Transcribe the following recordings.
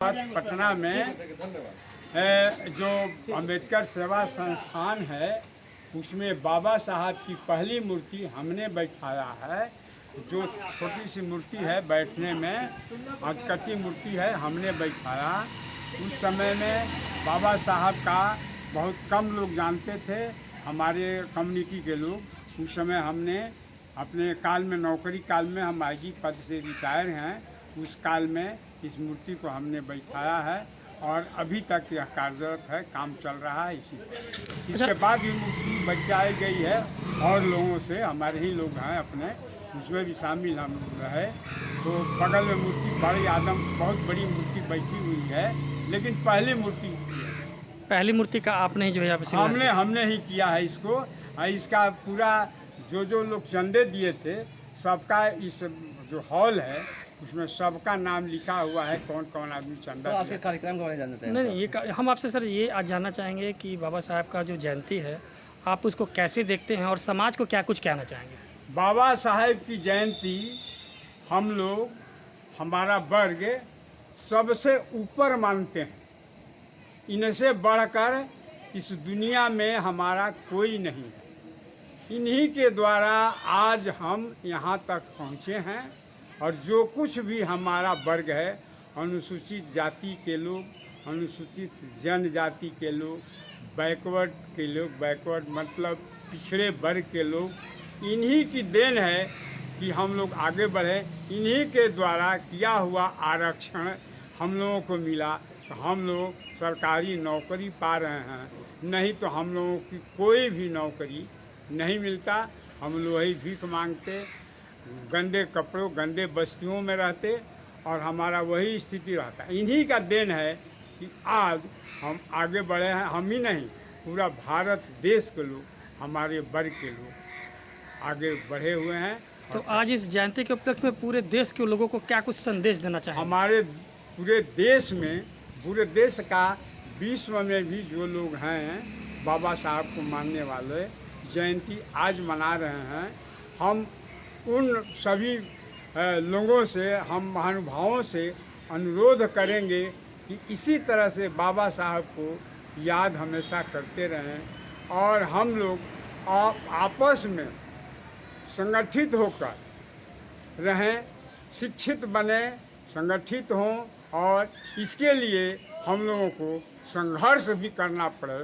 आज पटना में जो अम्बेडकर सेवा संस्थान है उसमें बाबा साहब की पहली मूर्ति हमने बैठाया है। जो छोटी सी मूर्ति है बैठने में अधकटी मूर्ति है, हमने बैठाया। उस समय में बाबा साहब का बहुत कम लोग जानते थे, हमारे कम्युनिटी के लोग। उस समय हमने अपने काल में, नौकरी काल में, हम आईजी पद से रिटायर हैं, उस काल में इस मूर्ति को हमने बैठाया है और अभी तक यह कार्यरत है, काम चल रहा है। इसके बाद ये मूर्ति बचाई गई है और लोगों से, हमारे ही लोग हैं अपने, उसमें भी शामिल हम लोग रहे। तो बगल में मूर्ति बड़ी आदम बहुत बड़ी मूर्ति बैठी हुई है, लेकिन पहली मूर्ति का आपने ही जो है हमने ही किया है इसको। इसका पूरा जो लोग चंदे दिए थे सबका, इस जो हॉल है उसमें सबका नाम लिखा हुआ है, कौन कौन आदमी चंदा। आपके कार्यक्रम के बारे में जानना चाहेंगे? नहीं, ये हम आपसे सर ये आज जानना चाहेंगे कि बाबा साहब का जो जयंती है आप उसको कैसे देखते हैं और समाज को क्या कुछ कहना चाहेंगे? बाबा साहब की जयंती हम लोग, हमारा वर्ग सबसे ऊपर मानते हैं। इनसे बढ़कर इस दुनिया में हमारा कोई नहीं है। इन्हीं के द्वारा आज हम यहाँ तक पहुँचे हैं। और जो कुछ भी हमारा वर्ग है, अनुसूचित जाति के लोग, अनुसूचित जनजाति के लोग, बैकवर्ड के लोग, बैकवर्ड मतलब पिछड़े वर्ग के लोग, इन्हीं की देन है कि हम लोग आगे बढ़े। इन्हीं के द्वारा किया हुआ आरक्षण हम लोगों को मिला, तो हम लोग सरकारी नौकरी पा रहे हैं। नहीं तो हम लोगों की कोई भी नौकरी नहीं मिलता। हम लोग वही भीख मांगते, गंदे कपड़ों, गंदे बस्तियों में रहते और हमारा वही स्थिति रहता है। इन्हीं का देन है कि आज हम आगे बढ़े हैं। हम ही नहीं, पूरा भारत देश के लोग, हमारे वर्ग के लोग आगे बढ़े हुए हैं। तो आज इस जयंती के उपलक्ष्य में पूरे देश के लोगों को क्या कुछ संदेश देना चाहिए? हमारे पूरे देश में, पूरे देश का, विश्व में भी जो लोग हैं बाबा साहब को मानने वाले, जयंती आज मना रहे हैं। हम उन सभी लोगों से, हम महानुभावों से अनुरोध करेंगे कि इसी तरह से बाबा साहब को याद हमेशा करते रहें और हम लोग आपस में संगठित होकर रहें, शिक्षित बने, संगठित हों। और इसके लिए हम लोगों को संघर्ष भी करना पड़े,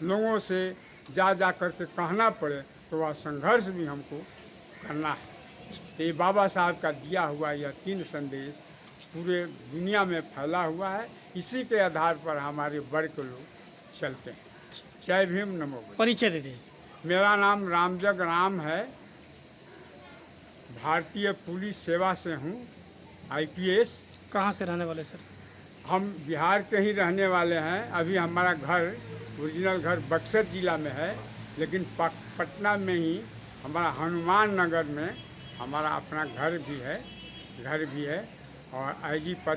लोगों से जा कर के कहना पड़े, तो वह संघर्ष भी हमको करना है। ये बाबा साहब का दिया हुआ यह 3 संदेश पूरे दुनिया में फैला हुआ है। इसी के आधार पर हमारे वर्ग के लोग चलते हैं। जय भीम, नमो बुद्धाय। परिचय दे दीजिए। मेरा नाम रामजग राम है, भारतीय पुलिस सेवा से हूँ, IPS। कहाँ से रहने वाले सर? हम बिहार के ही रहने वाले हैं। अभी हमारा घर, ओरिजिनल घर बक्सर जिला में है, लेकिन पटना में ही हमारा हनुमान नगर में हमारा अपना घर भी है और IG पद